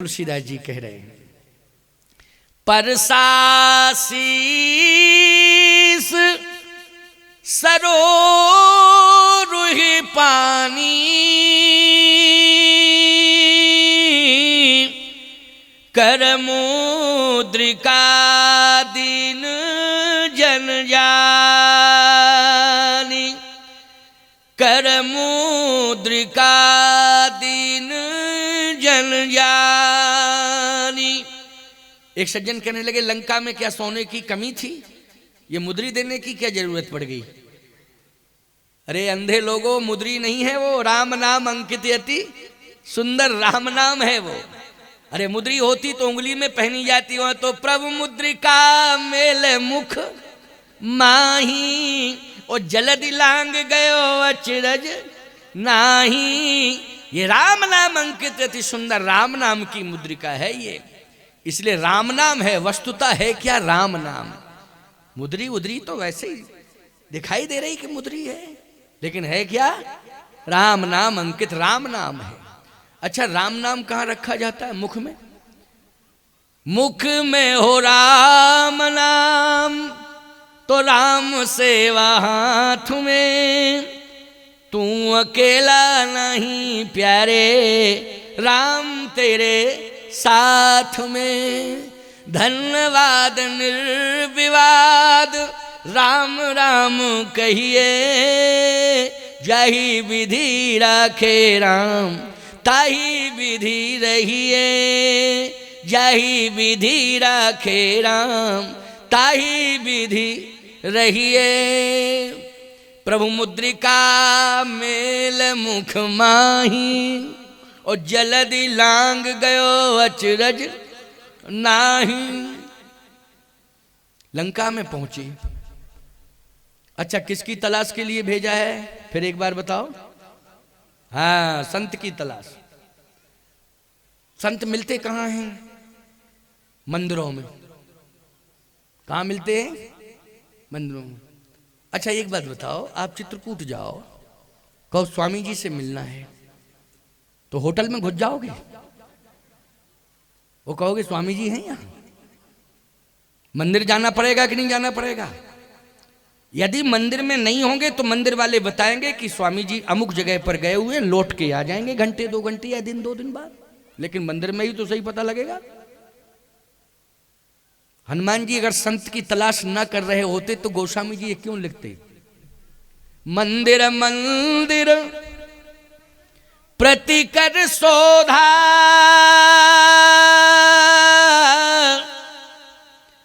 तुलसीदास जी कह रहे हैं, परसासीस सरोरुहि पानी करमुद्रिका दीन जन जानी, करमुद्रिका दीन जन जानी। एक सज्जन कहने लगे, लंका में क्या सोने की कमी थी? ये मुद्री देने की क्या जरूरत पड़ गई? अरे अंधे लोगों, मुद्री नहीं है वो, राम नाम अंकित यति सुंदर राम नाम है वो। अरे मुद्री होती तो उंगली में पहनी जाती हो, तो प्रभु मुद्रिका मेल मुख माही, और जलदि लांग गयो अचरज नाही। ये राम नाम अंकित अति सुंदर राम नाम की मुद्रिका है ये, इसलिए राम नाम है। वस्तुता है क्या? राम नाम। मुद्री उद्री तो वैसे ही दिखाई दे रही कि मुद्री है, लेकिन है क्या? राम नाम अंकित राम नाम है। अच्छा, राम नाम कहाँ रखा जाता है? मुख में। मुख में हो राम नाम तो राम सेवा हाथ में, तू अकेला नहीं प्यारे राम तेरे साथ में। धन्यवाद निर्विवाद राम राम कहिए, जाहि विधि राखे राम ताहि विधि रहिए, जाहि विधि राखे राम ताहि विधि रहिए। प्रभु मुद्रिका मेल मुख माही, और जलदि लांग गयो अचरज नाही। लंका में पहुंची। अच्छा, किसकी तलाश के लिए भेजा है? फिर एक बार बताओ। हाँ, संत की तलाश। संत मिलते कहाँ हैं? मंदिरों में। कहाँ मिलते हैं? मंदिरों में। अच्छा, एक बात बताओ, आप चित्रकूट जाओ, कहो स्वामी जी से मिलना है, तो होटल में घुस जाओगे? वो कहोगे स्वामी जी हैं यहाँ? मंदिर जाना पड़ेगा कि नहीं जाना पड़ेगा? यदि मंदिर में नहीं होंगे तो मंदिर वाले बताएंगे कि स्वामी जी अमुक जगह पर गए हुए, लौट के आ जाएंगे घंटे दो घंटे या दिन दो दिन बाद। लेकिन मंदिर में ही तो सही पता लगेगा। हनुमान जी अगर संत की तलाश न कर रहे होते तो गोस्वामी जी ये क्यों लिखते? मंदिर मंदिर प्रतिकर शोधा,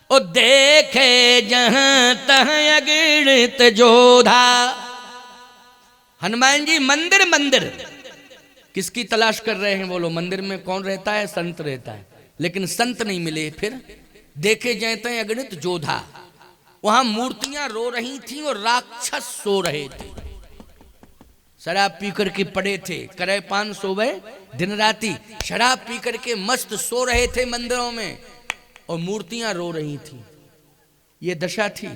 ओ देखे जहां तहां अगणित जोधा। हनुमान जी मंदिर मंदिर किसकी तलाश कर रहे हैं? बोलो, मंदिर में कौन रहता है? संत रहता है। लेकिन संत नहीं मिले। फिर देखे जाते अगणित जोधा, वहां मूर्तियां रो रही थी और राक्षस सो रहे थे। शराब पी करके पड़े थे, करे पान सोवे दिन राती, शराब पी करके मस्त सो रहे थे मंदिरों में, और मूर्तियां रो रही थी। ये दशा थी।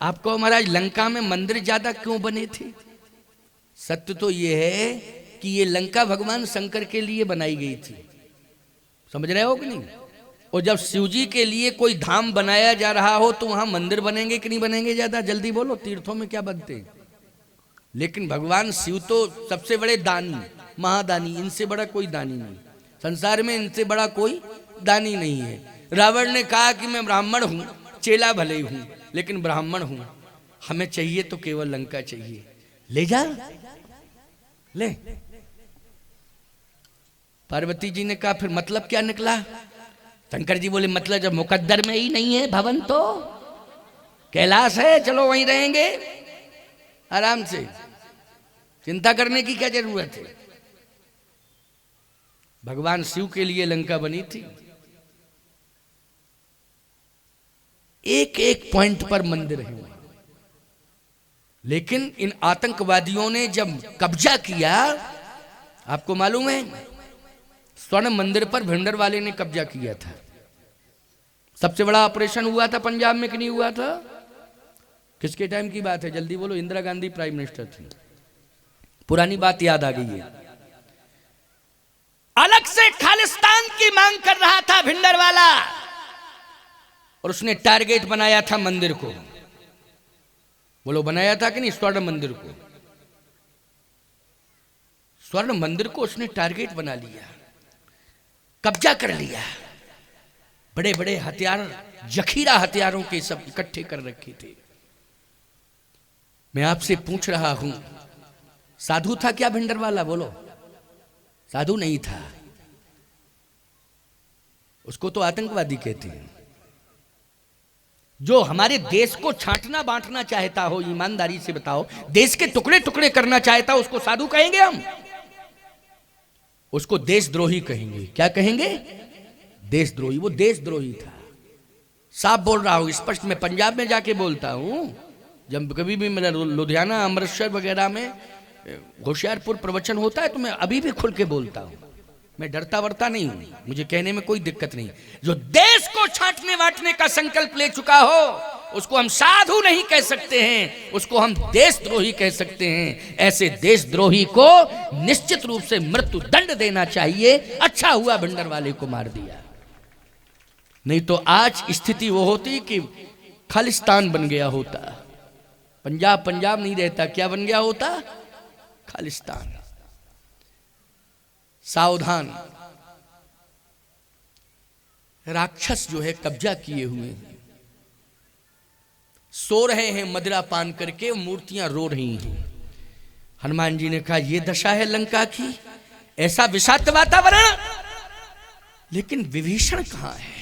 आपको महाराज लंका में मंदिर ज्यादा क्यों बने थे? सत्य तो ये है कि ये लंका भगवान शंकर के लिए बनाई गई थी। समझ रहे हो कि नहीं? और जब शिव जी के लिए कोई धाम बनाया जा रहा हो तो वहां मंदिर बनेंगे कि नहीं बनेंगे? ज्यादा जल्दी बोलो, तीर्थों में क्या बनते हैं? लेकिन भगवान शिव तो सबसे बड़े दानी, महादानी, इनसे बड़ा कोई दानी नहीं संसार में, इनसे बड़ा कोई दानी नहीं है। रावण ने कहा कि मैं ब्राह्मण हूं, चेला भले ही हूं, लेकिन ब्राह्मण हूं, हमें चाहिए तो केवल लंका चाहिए। ले जा, ले। पार्वती जी ने कहा फिर मतलब क्या निकला? शंकर जी बोले मतलब जब मुकद्दर में ही नहीं है भवन, तो कैलाश है, चलो वहीं रहेंगे आराम से, चिंता करने की क्या जरूरत है? भगवान शिव के लिए लंका बनी थी। एक एक पॉइंट पर मंदिर है, लेकिन इन आतंकवादियों ने जब कब्जा किया, आपको मालूम है स्वर्ण मंदिर पर भिंडर वाले ने कब्जा किया था। सबसे बड़ा ऑपरेशन हुआ था पंजाब में कि नहीं हुआ था? किसके टाइम की बात है? जल्दी बोलो। इंदिरा गांधी प्राइम मिनिस्टर थी। पुरानी बात याद आ गई है। अलग से खालिस्तान की मांग कर रहा था भिंडरवाला, और उसने टारगेट बनाया था मंदिर को। बोलो बनाया था कि नहीं? स्वर्ण मंदिर को, स्वर्ण मंदिर को उसने टारगेट बना लिया, कब्जा कर लिया। बड़े बड़े हथियार, जखीरा हथियारों के सब इकट्ठे कर रखे थे। मैं आपसे पूछ रहा हूं, साधु था क्या भिंडरवाला? बोलो, साधु नहीं था, उसको तो आतंकवादी कहते हैं। जो हमारे देश को छांटना बांटना चाहता हो, ईमानदारी से बताओ, देश के टुकड़े टुकड़े करना चाहता हो, उसको साधु कहेंगे हम? उसको देशद्रोही कहेंगे। क्या कहेंगे? देशद्रोही। वो देशद्रोही था, साफ बोल रहा हूं, स्पष्ट। मैं पंजाब में जाके बोलता हूं, जब कभी भी मेरा लुधियाना, अमृतसर वगैरह में, होशियारपुर प्रवचन होता है, तो मैं अभी भी खुल के बोलता हूं। मैं डरता वरता नहीं हूं, मुझे कहने में कोई दिक्कत नहीं। जो देश को छांटने वाटने का संकल्प ले चुका हो, उसको हम साधु नहीं कह सकते हैं, उसको हम देशद्रोही कह सकते हैं। ऐसे देशद्रोही को निश्चित रूप से मृत्यु दंड देना चाहिए। अच्छा हुआ भिंडरवाले को मार दिया, नहीं तो आज स्थिति वो होती कि खालिस्तान बन गया होता। पंजाब पंजाब नहीं रहता, क्या बन गया होता? खालिस्तान। सावधान, राक्षस जो है कब्जा किए हुए हैं, सो रहे हैं मदिरा पान करके, मूर्तियां रो रही हैं। हनुमान जी ने कहा यह दशा है लंका की, ऐसा विषाक्त वातावरण, लेकिन विभीषण कहां है?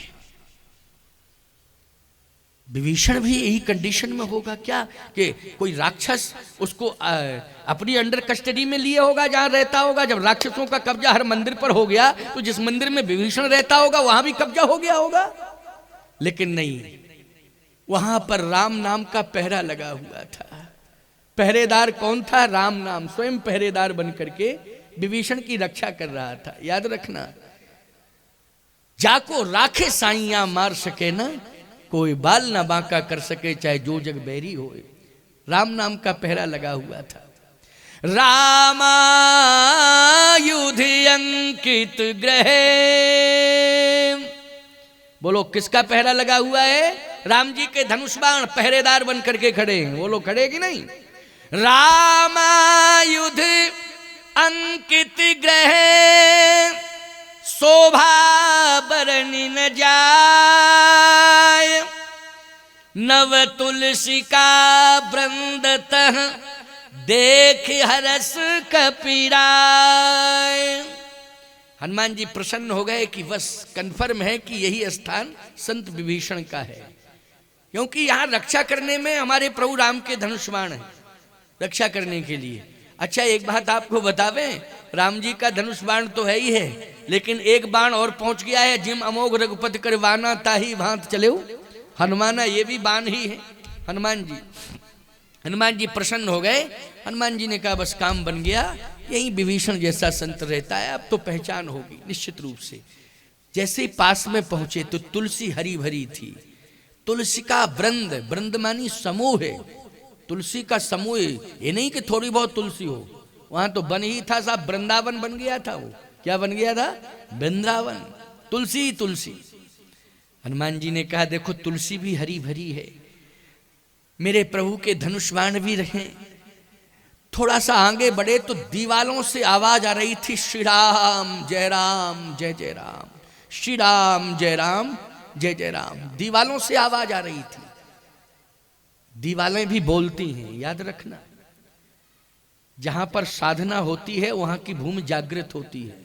विभीषण भी यही कंडीशन में होगा क्या कि कोई राक्षस उसको अपनी अंडर कस्टडी में लिए होगा जहां रहता होगा? जब राक्षसों का कब्जा हर मंदिर पर हो गया, तो जिस मंदिर में विभीषण रहता होगा वहां भी कब्जा हो गया होगा। लेकिन नहीं, वहां पर राम नाम का पहरा लगा हुआ था। पहरेदार कौन था? राम नाम, स्वयं पहरेदार बन करके विभीषण की रक्षा कर रहा था। याद रखना, जाको राखे साइया मार सके ना, कोई बाल ना बांका कर सके, चाहे जो जग बैरी होए। राम नाम का पहरा लगा हुआ था। रामायुध अंकित ग्रह, बोलो किसका पहरा लगा हुआ है? राम जी के धनुष बाण पहरेदार बन करके खड़े हैं। बोलो खड़े कि नहीं? रामायुध अंकित ग्रह, शोभा बरनि न जाय, नव तुलसी का वृंद तह देख हरस कपीराय। हनुमान जी प्रसन्न हो गए कि बस कंफर्म है कि यही स्थान संत विभीषण का है, क्योंकि यहां रक्षा करने में हमारे प्रभु राम के धनुष बाण है, रक्षा करने के लिए। अच्छा एक बात आपको बतावें, राम जी का धनुष बाण तो है ही है, लेकिन एक बाण और पहुंच गया है, जिम अमोघ रघुपति करवाना ताही भांत चले हनुमाना, ये भी बाण ही है। हनुमान जी प्रसन्न हो गए। हनुमान जी ने कहा बस काम बन गया, यही विभीषण जैसा संत रहता है, अब तो पहचान होगी निश्चित रूप से। जैसे ही पास में पहुंचे तो तुलसी हरी भरी थी, तुलसी का वृंद, वृंद मानी समूह है, तुलसी का समूह, ये नहीं कि थोड़ी बहुत तुलसी हो, वहां तो बन ही था साहब, वृंदावन बन गया था। वो क्या बन गया था? वृंदावन, तुलसी तुलसी। हनुमान जी ने कहा देखो तुलसी भी हरी भरी है, मेरे प्रभु के धनुष बाण भी रहे। थोड़ा सा आगे बढ़े तो दीवालों से आवाज आ रही थी, श्री राम जय राम जय जय राम, श्री राम जय राम जय जय राम। दीवालों से आवाज आ रही थी। दीवालें भी बोलती हैं, याद रखना। जहां पर साधना होती है वहां की भूमि जागृत होती है,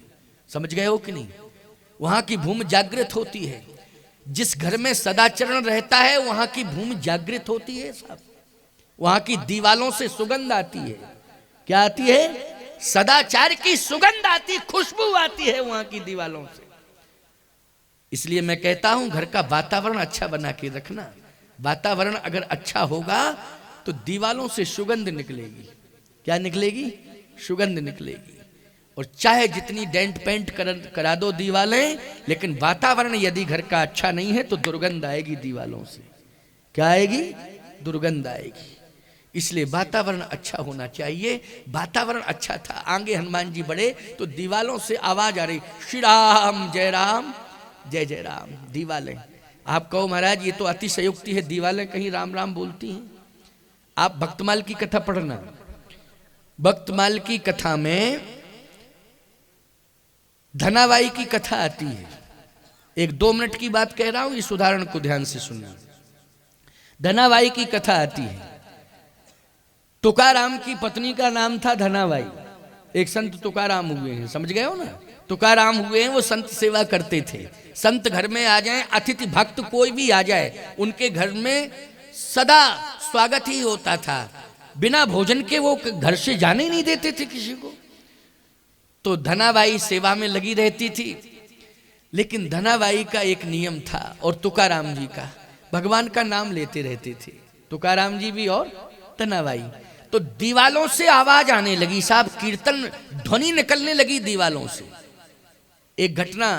समझ गए हो कि नहीं? वहां की भूमि जागृत होती है। जिस घर में सदाचरण रहता है वहां की भूमि जागृत होती है साहब। वहां की दीवालों से सुगंध आती है। क्या आती है? सदाचार की सुगंध आती, खुशबू आती है वहां की दीवालों से। इसलिए मैं कहता हूं घर का वातावरण अच्छा बना के रखना। वातावरण अगर अच्छा होगा तो दीवालों से सुगंध निकलेगी। क्या निकलेगी? सुगंध निकलेगी। और चाहे जितनी डेंट पेंट करा दो दीवालें, लेकिन वातावरण यदि घर का अच्छा नहीं है तो दुर्गंध आएगी दीवालों से। क्या आएगी? दुर्गंध आएगी। इसलिए वातावरण अच्छा होना चाहिए। वातावरण अच्छा था, आगे हनुमान जी बढ़े तो दीवालों से आवाज आ रही, श्री राम जय राम जय जय राम। दीवालें, आप कहो महाराज ये तो अतिशयोक्ति है, दीवालें कहीं राम राम बोलती हैं? आप भक्तमाल की कथा पढ़ना, भक्तमाल की कथा में धनाबाई की कथा आती है। एक 2 मिनट की बात कह रहा हूं, इस उदाहरण को ध्यान से सुनना। धनाबाई की कथा आती है। तुकाराम की पत्नी का नाम था धनाबाई। एक संत तुकाराम हुए हैं, समझ गए हो ना? तुकाराम हुए हैं, वो संत सेवा करते थे। संत घर में आ जाए, अतिथि भक्त कोई भी आ जाए, उनके घर में सदा स्वागत ही होता था। बिना भोजन के वो घर से जाने ही नहीं देते थे किसी को। तो धनाबाई सेवा में लगी रहती थी, लेकिन धनाबाई का एक नियम था और तुकाराम जी का, भगवान का नाम लेते रहते थे तुकाराम जी भी और धनाबाई। तो दीवालों से आवाज आने लगी, साहब कीर्तन ध्वनि निकलने लगी दीवालों से। एक घटना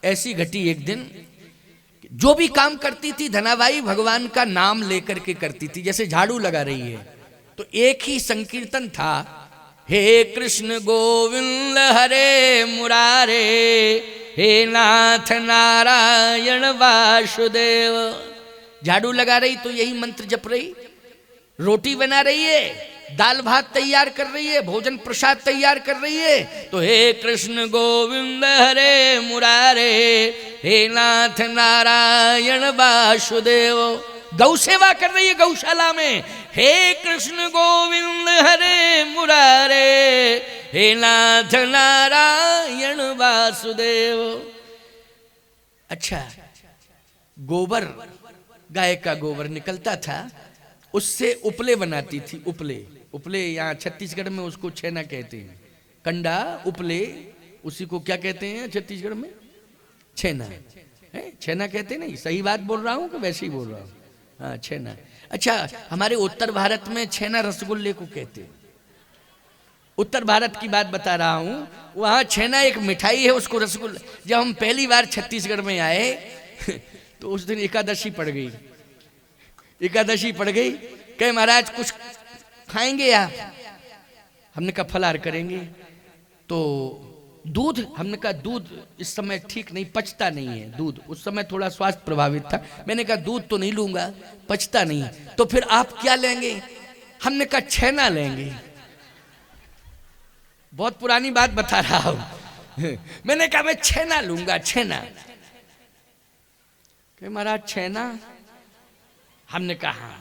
ऐसी घटी एक दिन, जो भी काम करती थी धनाबाई भगवान का नाम लेकर के करती थी। जैसे झाड़ू लगा रही है तो एक ही संकीर्तन था, हे कृष्ण गोविंद हरे मुरारे, हे नाथ नारायण वासुदेव। झाड़ू लगा रही तो यही मंत्र जप रही, रोटी बना रही है, दाल भात तैयार कर रही है, भोजन प्रसाद तैयार कर रही है, तो हे कृष्ण गोविंद हरे मुरारे, हे नाथ नारायण वासुदेव। गौ सेवा कर रही है गौशाला में, हे कृष्ण गोविंद हरे मुरारे, हे नाथ नारायण वासुदेव। अच्छा, गोबर, गाय का गोबर निकलता था, उससे उपले बनाती थी। उपले, उपले यहाँ छत्तीसगढ़ में उसको छेना कहते हैं। कंडा उपले, उसी को क्या कहते हैं छत्तीसगढ़ में? छेना है। छेना कहते नहीं, सही बात बोल रहा हूँ कि वैसे ही बोल रहा हूँ? हाँ, छेना। अच्छा, हमारे उत्तर भारत में छेना रसगुल्ले को कहते हैं। उत्तर भारत की बात बता रहा हूँ, वहाँ छेना एक मिठाई है, उसको रसगुल्ला। जब हम पहली बार छत्तीसगढ़ में आए तो उस दिन एकादशी पड़ गई। एकादशी पड़ गई, कहे महाराज कुछ खाएंगे आप? हमने कहा फलाहार करेंगे। तो दूध, हमने कहा दूध इस समय ठीक नहीं, पचता नहीं है दूध। उस समय थोड़ा स्वास्थ्य प्रभावित था। मैंने कहा दूध तो नहीं लूंगा, पचता नहीं। तो फिर आप क्या लेंगे? हमने कहा छेना लेंगे। बहुत पुरानी बात बता रहा हूं। मैंने कहा मैं छेना लूंगा, छेना। कहे महाराज छेना? हमने कहा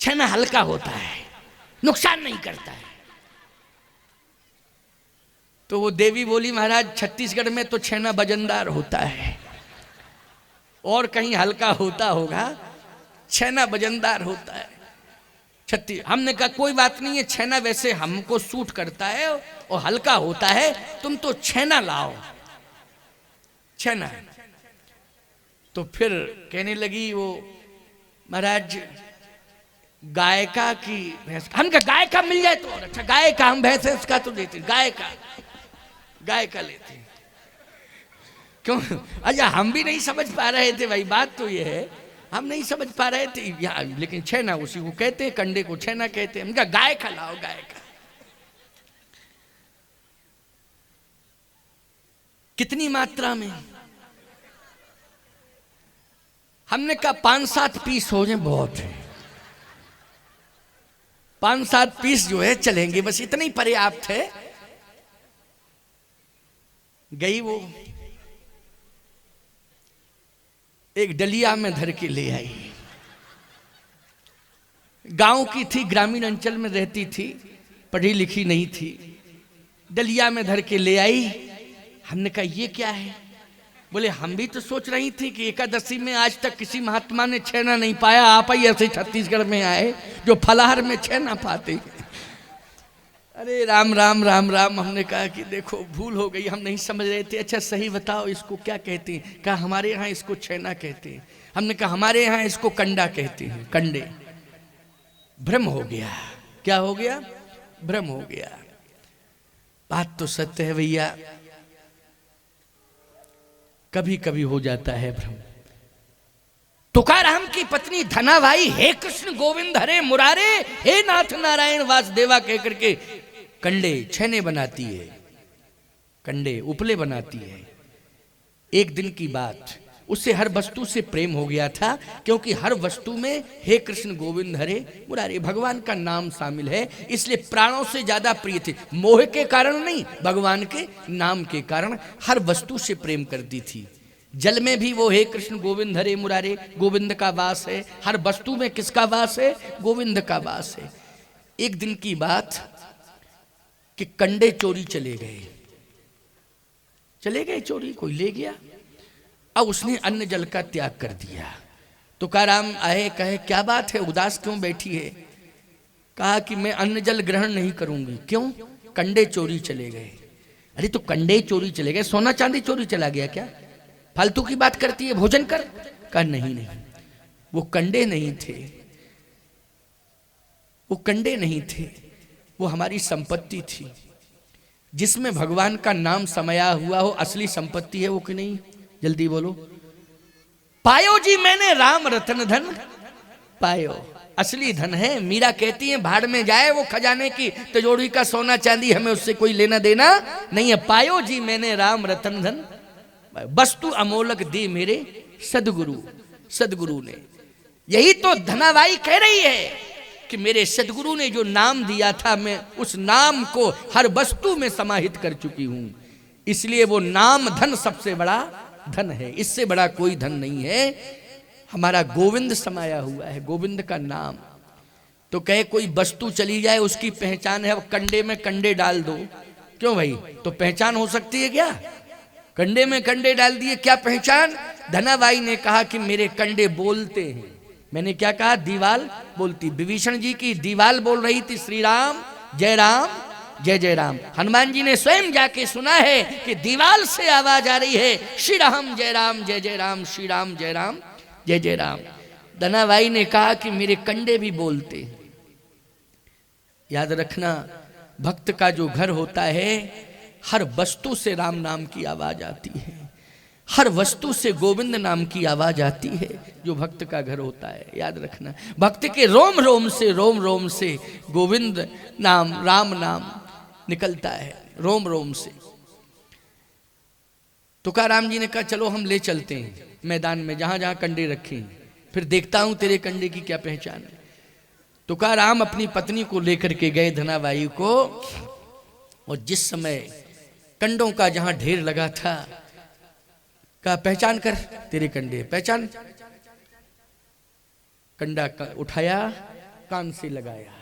छेना हल्का होता है, नुकसान नहीं करता है। तो वो देवी बोली महाराज छत्तीसगढ़ में तो छेना वजनदार होता है, और कहीं हल्का होता होगा, छेना वजनदार होता है। हमने कहा कोई बात नहीं है, छेना वैसे हमको सूट करता है और हल्का होता है, तुम तो छेना लाओ, छेना। तो फिर कहने लगी वो महाराज गाय का की भैंस, हम कहा गाय का मिल जाए तो और अच्छा, गाय का, हम भैंस का तो देते, गाय का लेते। क्यों? अच्छा, हम भी नहीं समझ पा रहे थे भाई, बात तो ये है, हम नहीं समझ पा रहे थे यहाँ, लेकिन छेना उसी को कहते हैं, कंडे को छेना कहते हैं। हम कहा गाय का लाओ, गाय का। कितनी मात्रा में? हमने कहा 5-7 पीस हो जाए बहुत है, 5-7 पीस जो है चलेंगे, बस इतना ही पर्याप्त है। गई वो, एक डलिया में धर के ले आई। गांव की थी, ग्रामीण अंचल में रहती थी, पढ़ी लिखी नहीं थी। डलिया में धर के ले आई। हमने कहा ये क्या है? बोले हम भी तो सोच रही थी कि एकादशी में आज तक किसी महात्मा ने छेना नहीं पाया, आप ही ऐसे छत्तीसगढ़ में आए जो फलाहार में छेना पाते। अरे राम राम राम राम। हमने कहा कि देखो भूल हो गई, हम नहीं समझ रहे थे। अच्छा सही बताओ इसको क्या कहते हैं? कहा हमारे यहाँ इसको छेना कहते हैं। हमने कहा हमारे यहाँ इसको कंडा कहते हैं, कंडे। भ्रम हो गया। क्या हो गया? भ्रम हो गया। बात तो सत्य है भैया, कभी कभी हो जाता है भ्रम। तुकाराम की की पत्नी धनाबाई हे कृष्ण गोविंद हरे मुरारे हे नाथ नारायण वासुदेवा कहकर के कंडे छेने बनाती है, कंडे उपले बनाती है। एक दिन की बात, उससे हर वस्तु से प्रेम हो गया था, क्योंकि हर वस्तु में हे कृष्ण गोविंद हरे मुरारे भगवान का नाम शामिल है, इसलिए प्राणों से ज्यादा प्रिय थे। मोह के कारण नहीं, भगवान के नाम के कारण हर वस्तु से प्रेम करती थी। जल में भी वो हे कृष्ण गोविंद हरे मुरारे, गोविंद का वास है। हर वस्तु में किसका वास है? गोविंद का वास है। एक दिन की बात कि कंडे चोरी चले गए चोरी, कोई ले गया। अब उसने अन्न जल का त्याग कर दिया। तुकाराम आए, कहे क्या बात है, उदास क्यों बैठी है? कहा कि मैं अन्न जल ग्रहण नहीं करूंगी। क्यों? कंडे चोरी चले गए। अरे तो कंडे चोरी चले गए, सोना चांदी चोरी चला गया क्या? फालतू की बात करती है, भोजन कर। कहा नहीं, वो कंडे नहीं थे, वो कंडे नहीं थे, वो हमारी संपत्ति थी, जिसमें भगवान का नाम समाया हुआ हो। असली संपत्ति है वो कि नहीं? जल्दी बोलो। पायो जी मैंने राम रतन धन पायो, असली धन है। मीरा कहती है भाड़ में जाए वो खजाने की तिजोरी का सोना चांदी, हमें उससे कोई लेना देना नहीं है। पायो जी मैंने राम रतन धन, वस्तु अमोलक दी मेरे सदगुरु ने। यही तो धनाबाई कह रही है कि मेरे सदगुरु ने जो नाम दिया था, मैं उस नाम को हर वस्तु में समाहित कर चुकी हूं। इसलिए वो नाम धन सबसे बड़ा धन है, इससे बड़ा कोई धन नहीं है। हमारा गोविंद समाया हुआ है, गोविंद का नाम। तो कहे कोई वस्तु चली जाए उसकी पहचान है, अब कंडे में कंडे डाल दो। क्यों भाई, तो पहचान हो सकती है क्या? कंडे में कंडे डाल दिए, क्या पहचान? धनाबाई ने कहा कि मेरे कंडे बोलते हैं। मैंने क्या कहा? दीवाल बोलती। विभीषण जी की दीवाल बोल रही थी श्री राम जय जय राम। हनुमान जी ने स्वयं जाके सुना है कि दीवाल से आवाज आ रही है श्री राम जय राम, श्री राम जय जय राम। धनाबाई ने कहा कि मेरे कंडे भी बोलते हैं। याद रखना, भक्त का जो घर होता है, हर वस्तु से राम नाम की आवाज आती है, हर वस्तु से गोविंद नाम की आवाज आती है। जो भक्त का घर होता है, याद रखना, भक्त के रोम रोम से गोविंद नाम, राम नाम निकलता है, रोम रोम से। तुकाराम जी ने कहा चलो हम ले चलते हैं मैदान में, जहां जहां कंडे रखे हैं, फिर देखता हूं तेरे कंडे की क्या पहचान है। तुकाराम अपनी पत्नी को लेकर के गए धनाबाई को, और जिस समय कंडों का जहां ढेर लगा था, कहा पहचान कर तेरे कंडे, पहचान। कंडा उठाया, कान से लगाया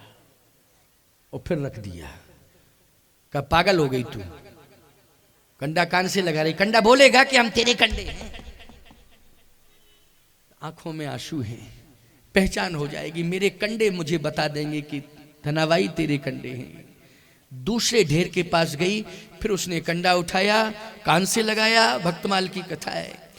और फिर रख दिया। कहा पागल हो गई तू, कंडा कान से लगा रही, कंडा बोलेगा कि हम तेरे कंडे हैं। आंखों में आंसू हैं, पहचान हो जाएगी, मेरे कंडे मुझे बता देंगे कि धनाबाई तेरे कंडे हैं। दूसरे ढेर के पास गई, फिर उसने कंडा उठाया, कान से लगाया, भक्तमाल की कथा है।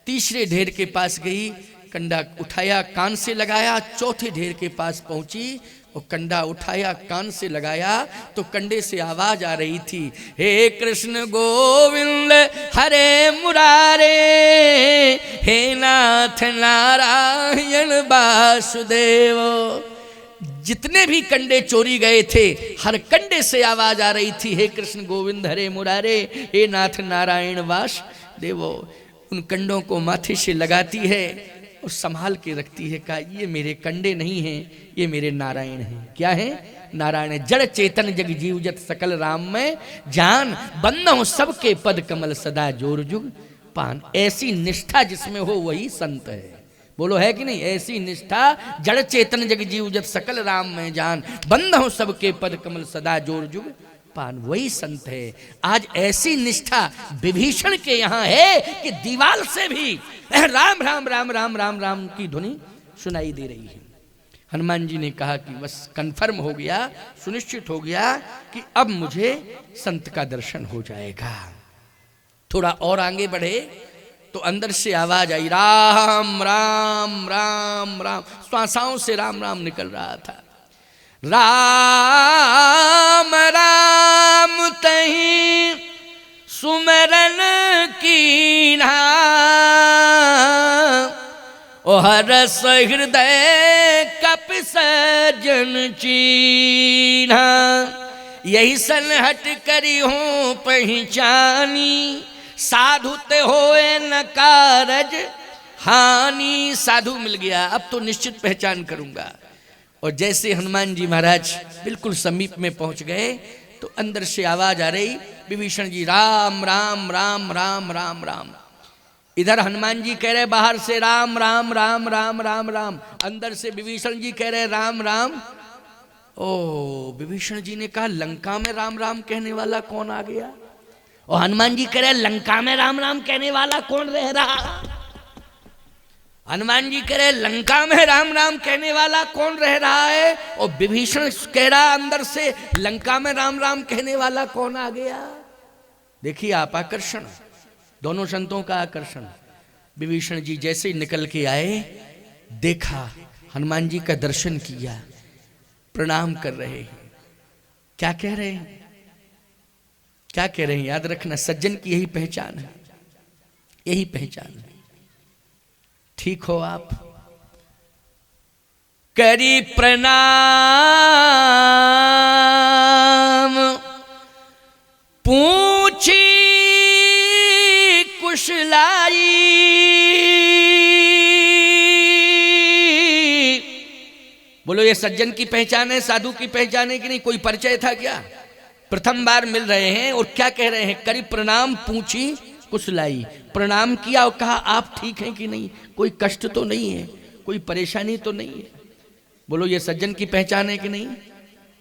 तीसरे ढेर के पास गई, कंडा उठाया, कान से लगाया। चौथे ढेर के पास पहुंची और कंडा उठाया, कान से लगाया, तो कंडे से आवाज आ रही थी, हे कृष्ण गोविंद हरे मुरारे, हे नाथ नारायण वासुदेव। जितने भी कंडे चोरी गए थे, हर कंडे से आवाज आ रही थी, हे कृष्ण गोविंद हरे मुरारे, हे नाथ नारायण वासुदेव। उन कंडों को माथे से लगाती है और संभाल के रखती है। कहा ये मेरे कंडे नहीं हैं, ये मेरे नारायण हैं। क्या है? नारायण है। जड़ चेतन जग जीव जत सकल राम में जान, बंदो सबके पद कमल सदा जोर जुग पान। ऐसी निष्ठा जिसमें हो वही संत है। बोलो है कि नहीं? ऐसी निष्ठा, जड़ चेतन जग जीव जत सकल राम में जान, बंदो सबके पद कमल सदा जोर जुग पान, वही संत है। आज ऐसी निष्ठा विभीषण के यहाँ है कि दीवाल से भी राम राम राम राम राम राम की ध्वनि सुनाई दे रही है। हनुमान जी ने कहा कि बस कंफर्म हो गया, सुनिश्चित हो गया कि अब मुझे संत का दर्शन हो जाएगा। थोड़ा और आगे बढ़े तो अंदर से आवाज आई, राम राम राम राम। श्वासाओं से राम राम निकल रहा था। राम राम तहीं सुमरन कीन्हा, ओ हरस हृदय कप सज्जन चीन्हा, यही सनहट करी हो पहचानी, साधु ते होए न कारज हानि। साधु मिल गया, अब तो निश्चित पहचान करूंगा। और जैसे हनुमान जी महाराज बिल्कुल समीप में पहुंच गए तो अंदर से आवाज आ रही, विभीषण जी राम राम राम राम राम राम। इधर हनुमान जी कह रहे बाहर से राम राम राम राम राम राम, अंदर से विभीषण जी कह रहे राम राम। ओ विभीषण जी ने कहा लंका में राम राम कहने वाला कौन आ गया? और हनुमान जी कह रहे लंका में राम राम कहने वाला कौन रह रहा? हनुमान जी कह रहे लंका में राम राम कहने वाला कौन रह रहा है? और विभीषण कह रहा अंदर से लंका में राम राम कहने वाला कौन आ गया? देखिए आप आकर्षण, दोनों संतों का आकर्षण। विभीषण जी जैसे ही निकल के आए, देखा हनुमान जी का दर्शन किया, प्रणाम कर रहे हैं। क्या कह रहे हैं? क्या कह रहे हैं? याद रखना, सज्जन की यही पहचान है, यही पहचान है। ठीक हो आप? करी प्रणाम पूछी कुशलाई, बोलो ये सज्जन की पहचान है, साधु की पहचान है कि नहीं? कोई परिचय था क्या? प्रथम बार मिल रहे हैं और क्या कह रहे हैं? करी प्रणाम पूछी कुशलाई। प्रणाम किया और कहा आप ठीक हैं कि नहीं, कोई कष्ट तो नहीं है, कोई परेशानी तो नहीं है? बोलो ये सज्जन की पहचान है कि नहीं?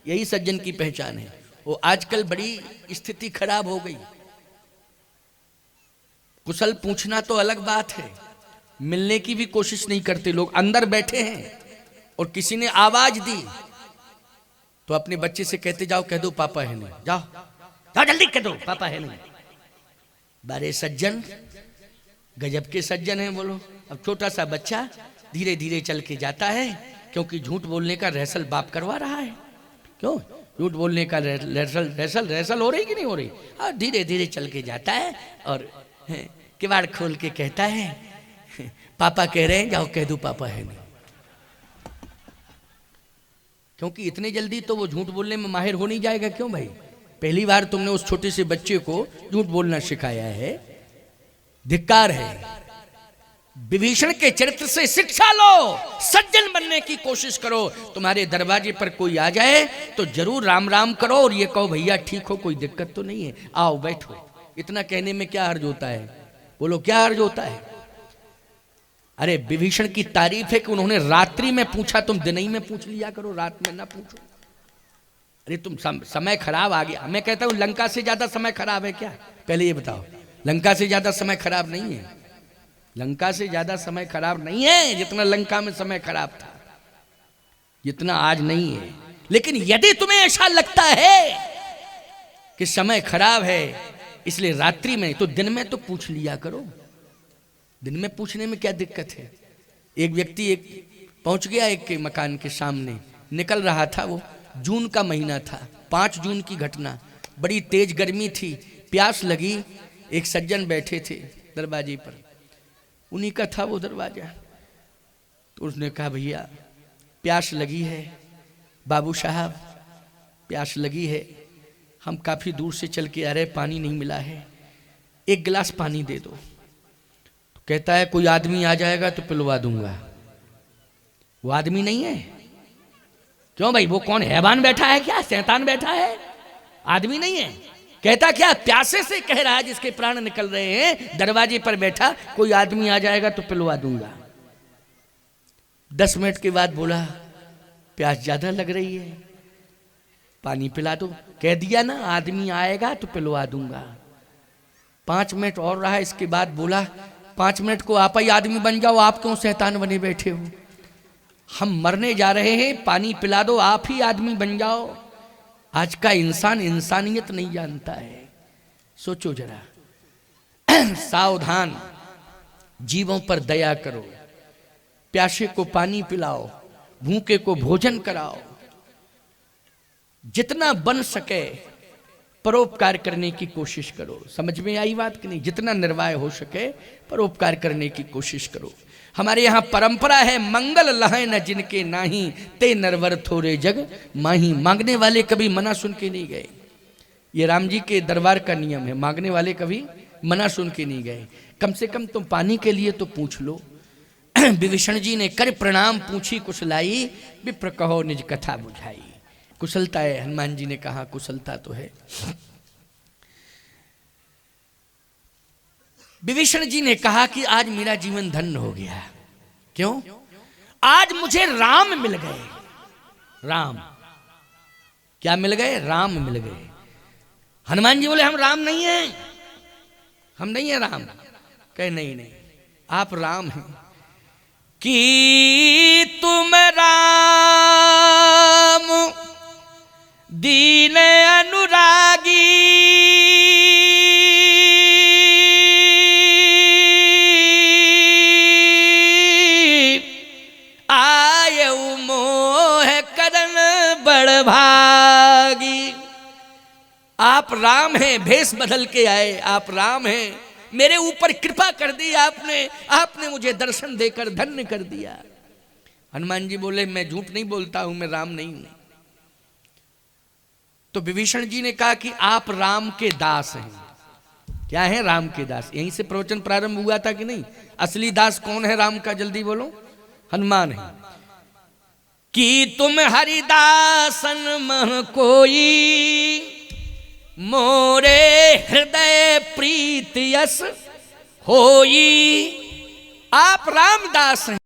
यही सज्जन की पहचान है। वो आजकल बड़ी स्थिति खराब हो गई, कुशल पूछना तो अलग बात है, मिलने की भी कोशिश नहीं करते लोग। अंदर बैठे हैं और किसी ने आवाज दी तो अपने बच्चे से कहते जाओ कह दो पापा है नहीं, जाओ जाओ जल्दी कह दो पापा है नहीं। बारे सज्जन, गजब के सज्जन हैं। बोलो अब छोटा सा बच्चा धीरे धीरे चल के जाता है, क्योंकि झूठ बोलने का रिहर्सल बाप करवा रहा है। क्यों झूठ बोलने का रिहर्सल हो रही कि नहीं हो रही? और धीरे धीरे चल के जाता है और किवाड़ खोल के कहता है पापा कह रहे हैं जाओ कह दो पापा है नहीं। क्योंकि इतने जल्दी तो वो झूठ बोलने में माहिर हो नहीं जाएगा। क्यों भाई? पहली बार तुमने उस छोटे से बच्चे को झूठ बोलना सिखाया है, धिक्कार है। विभीषण के चरित्र से शिक्षा लो, सज्जन बनने की कोशिश करो। तुम्हारे दरवाजे पर कोई आ जाए तो जरूर राम राम करो और ये कहो भैया ठीक हो, कोई दिक्कत तो नहीं है, आओ बैठो। इतना कहने में क्या हर्ज होता है? बोलो क्या हर्ज होता है? अरे विभीषण की तारीफ है कि उन्होंने रात्रि में पूछा, तुम दिन ही में पूछ लिया करो, रात में ना पूछो। अरे तुम समय खराब आ गया। मैं कहता हूं लंका से ज्यादा समय खराब है क्या? पहले ये बताओ, लंका से ज्यादा समय खराब नहीं है। लंका से ज्यादा समय खराब नहीं है। जितना लंका में समय खराब था जितना आज नहीं है। लेकिन यदि तुम्हें ऐसा लगता है कि समय खराब है इसलिए रात्रि में, तो दिन में तो पूछ लिया करो। दिन में पूछने में क्या दिक्कत है? एक व्यक्ति पहुंच गया एक के मकान के सामने, निकल रहा था, वो जून का महीना था, 5 जून की घटना, बड़ी तेज गर्मी थी, प्यास लगी। एक सज्जन बैठे थे दरवाजे पर, उन्हीं का था वो दरवाजा। तो उसने कहा भैया प्यास लगी है, बाबू साहब प्यास लगी है, हम काफ़ी दूर से चल के आ रहे, पानी नहीं मिला है, एक गिलास पानी दे दो। तो कहता है कोई आदमी आ जाएगा तो पिलवा दूंगा। वो आदमी नहीं है। क्यों भाई? वो कौन हैवान बैठा है क्या? शैतान बैठा है? आदमी नहीं है। कहता क्या? प्यासे से कह रहा है जिसके प्राण निकल रहे हैं, दरवाजे पर बैठा, कोई आदमी आ जाएगा तो पिलवा दूंगा। 10 मिनट के बाद बोला प्यास ज्यादा लग रही है, पानी पिला दो। कह दिया ना आदमी आएगा तो पिलवा दूंगा। 5 मिनट और रहा, इसके बाद बोला 5 मिनट को आप ही आदमी बन जाओ, आप क्यों शैतान बने बैठे हो? हम मरने जा रहे हैं, पानी पिला दो, आप ही आदमी बन जाओ। आज का इंसान इंसानियत नहीं जानता है। सोचो जरा। सावधान, जीवों पर दया करो, प्यासे को पानी पिलाओ, भूखे को भोजन कराओ, जितना बन सके परोपकार करने की कोशिश करो। समझ में आई बात कि नहीं? जितना निर्वाह हो सके परोपकार करने की कोशिश करो। हमारे यहाँ परंपरा है, मंगल लहे न जिनके नाही, ते नरवर थोड़े जग माही। मांगने वाले कभी मना सुन के नहीं गए। ये राम जी के दरबार का नियम है, मांगने वाले कभी मना सुन के नहीं गए। कम से कम तुम पानी के लिए तो पूछ लो। विभीषण जी ने कर प्रणाम पूछी कुशलाई, विप्र कहो निज कथा बुझाई। कुशलता है, हनुमान जी ने कहा कुशलता तो है। विभीषण जी ने कहा कि आज मेरा जीवन धन्य हो गया। क्यों? आज मुझे राम मिल गए। राम क्या मिल गए? राम मिल गए। हनुमान जी बोले हम राम नहीं हैं, हम नहीं है राम। कहे नहीं नहीं, आप राम हैं। कि तुम राम दीन अनुरागी, आयऊ मोह करन बड़ भागी। आप राम हैं, भेष बदल के आए, आप राम हैं, मेरे ऊपर कृपा कर दी आपने, आपने मुझे दर्शन देकर धन्य कर दिया। हनुमान जी बोले मैं झूठ नहीं बोलता हूं, मैं राम नहीं हूं। तो विभीषण जी ने कहा कि आप राम के दास हैं। क्या है? राम के दास। यहीं से प्रवचन प्रारंभ हुआ था कि नहीं? असली दास कौन है राम का? जल्दी बोलो। हनुमान है। कि तुम हरिदासन मह कोई, मोरे हृदय प्रीत यस होई। आप रामदास हैं,